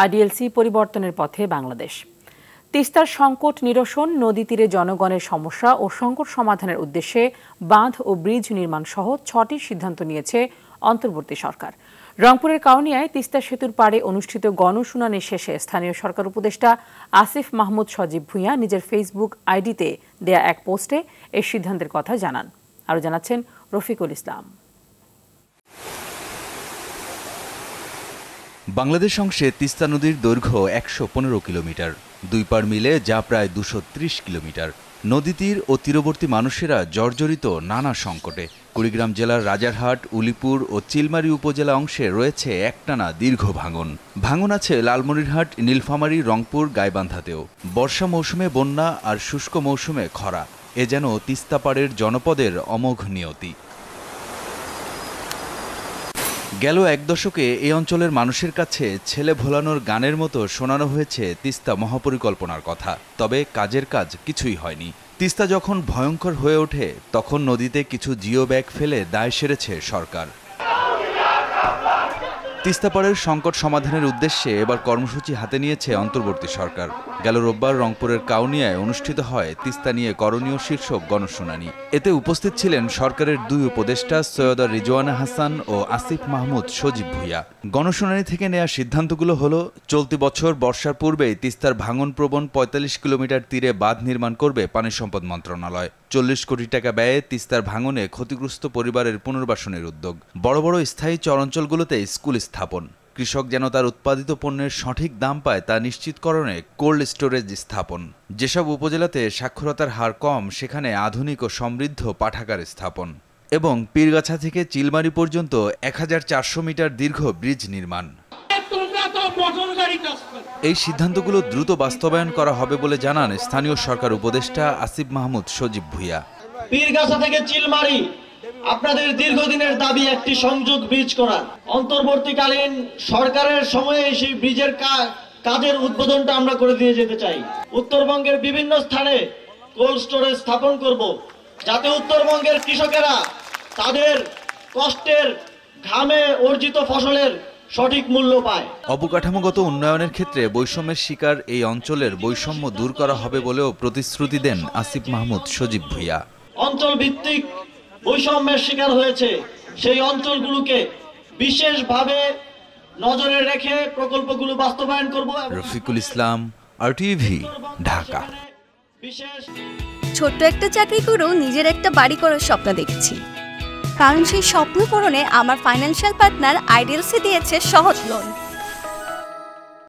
IDLC পরিবর্তনের পথে বাংলাদেশ। তিস্তার সংকট নিরসন, নদী তীরে জনগণের সমস্যা ও সংকট সমাধানের উদ্দেশ্যে বাঁধ ও ব্রিজ নির্মাণ সহ ৬টি সিদ্ধান্ত নিয়েছে অন্তর্বর্তী সরকার। রংপুরের কাউনিয়ায় তিস্তা সেতুর পাড়ে অনুষ্ঠিত গণশুনানি শেষে স্থানীয় সরকার উপদেষ্টা আসিফ মাহমুদ সজীব ভুঁইয়া নিজের ফেসবুক আইডিতে দেয়া এক পোস্টে এই সিদ্ধান্তের কথা জানান। আরও জানাচ্ছেন রফিকুল ইসলাম। বাংলাদেশ অংশে তিস্তা নদীর দৈর্ঘ্য ১১৫ কিলোমিটার, দুই পাড় মিলে যা প্রায় ২৩০ কিলোমিটার। নদী তীর ও তীরবর্তী মানুষেরা জর্জরিত নানা সংকটে। কুড়িগ্রাম জেলার রাজারহাট, উলিপুর ও চিলমারী উপজেলা অংশে রয়েছে একটানা দীর্ঘ ভাঙন আছে লালমনিরহাট, নীলফামারী, রংপুর, গাইবান্ধাতেও। বর্ষা মৌসুমে বন্যা আর শুষ্ক মৌসুমে খরা, এ যেন তিস্তা পাড়ের জনপদের অমোঘ নিয়তি। গেল এক দশকে এই অঞ্চলের মানুষের কাছে ছেলে ভোলানোর গানের মতো শোনানো হয়েছে তিস্তা মহাপরিকল্পনার কথা, তবে কাজের কাজ কিছুই হয়নি। তিস্তা যখন ভয়ঙ্কর হয়ে ওঠে তখন নদীতে কিছু জিও ব্যাগ ফেলে দায় সেরেছে সরকার। তিস্তাপাড়ের সংকট সমাধানের উদ্দেশ্যে এবার কর্মসূচি হাতে নিয়েছে অন্তর্বর্তী সরকার। গেল রোববার রংপুরের কাউনিয়ায় অনুষ্ঠিত হয় তিস্তা নিয়ে করণীয় শীর্ষক গণশুনানি। এতে উপস্থিত ছিলেন সরকারের দুই উপদেষ্টা সৈয়দা রিজওয়ানা হাসান ও আসিফ মাহমুদ সজীব ভুঁইয়া। গণশুনানি থেকে নেওয়া সিদ্ধান্তগুলো হলো, চলতি বছর বর্ষার পূর্বেই তিস্তার ভাঙনপ্রবণ ৪৫ কিলোমিটার তীরে বাঁধ নির্মাণ করবে পানি সম্পদ মন্ত্রণালয়। ৪০ কোটি টাকা ব্যয়ে তিস্তার ভাঙনে ক্ষতিগ্রস্ত পরিবারের পুনর্বাসনের উদ্যোগ। বড় বড় স্থায়ী চরাঞ্চলগুলোতে স্কুল স্থাপন। কৃষক যেন তার উৎপাদিত পণ্যের সঠিক দাম পায় তা নিশ্চিতকরণে কোল্ড স্টোরেজ স্থাপন। যেসব উপজেলাতে সাক্ষরতার হার কম সেখানে আধুনিক ও সমৃদ্ধ পাঠাগার স্থাপন এবং পীরগাছা থেকে চিলমারী পর্যন্ত ১৪০০ মিটার দীর্ঘ ব্রিজ নির্মাণ। এই সিদ্ধান্তগুলো দ্রুত বাস্তবায়ন করা হবে বলে জানান স্থানীয় সরকার উপদেষ্টা আসিফ মাহমুদ সজীব ভুঁইয়া। পীরগাছা থেকে চিলমারী আপনাদের দীর্ঘদিনের দাবি একটি সংযোগ ব্রিজ করা। অন্তর্বর্তীকালীন সরকারের সময়ে সেই ব্রিজের কাজের উদ্বোধনটা আমরা করে দিয়ে যেতে চাই। উত্তরবঙ্গের বিভিন্ন স্থানে কোল্ড স্টোরেজ স্থাপন করব, যাতে উত্তরবঙ্গের কৃষকেরা তাদের কষ্টের ঘামে অর্জিত ফসলের সঠিক মূল্য পায়। অবকাঠামোগত উন্নয়নের ক্ষেত্রে বৈষম্যের শিকার এই অঞ্চলের বৈষম্য দূর করা হবে বলেও প্রতিশ্রুতি দেন আসিফ মাহমুদ সজীব ভুঁইয়া। অঞ্চল ভিত্তিক বৈষম্যের শিকার হয়েছে সেই অঞ্চলগুলোকে বিশেষভাবে নজরে রেখে প্রকল্পগুলো বাস্তবায়ন করব। রফিকুল ইসলাম, আরটিভি, ঢাকা। ছোট্ট একটা চাকরি করেও নিজের একটা বাড়ি করার স্বপ্ন দেখছি, কারণ সেই স্বপ্ন পূরণে আমার ফাইন্যান্সিয়াল পার্টনার আইডিএলসি দিয়েছে সহজ লোন।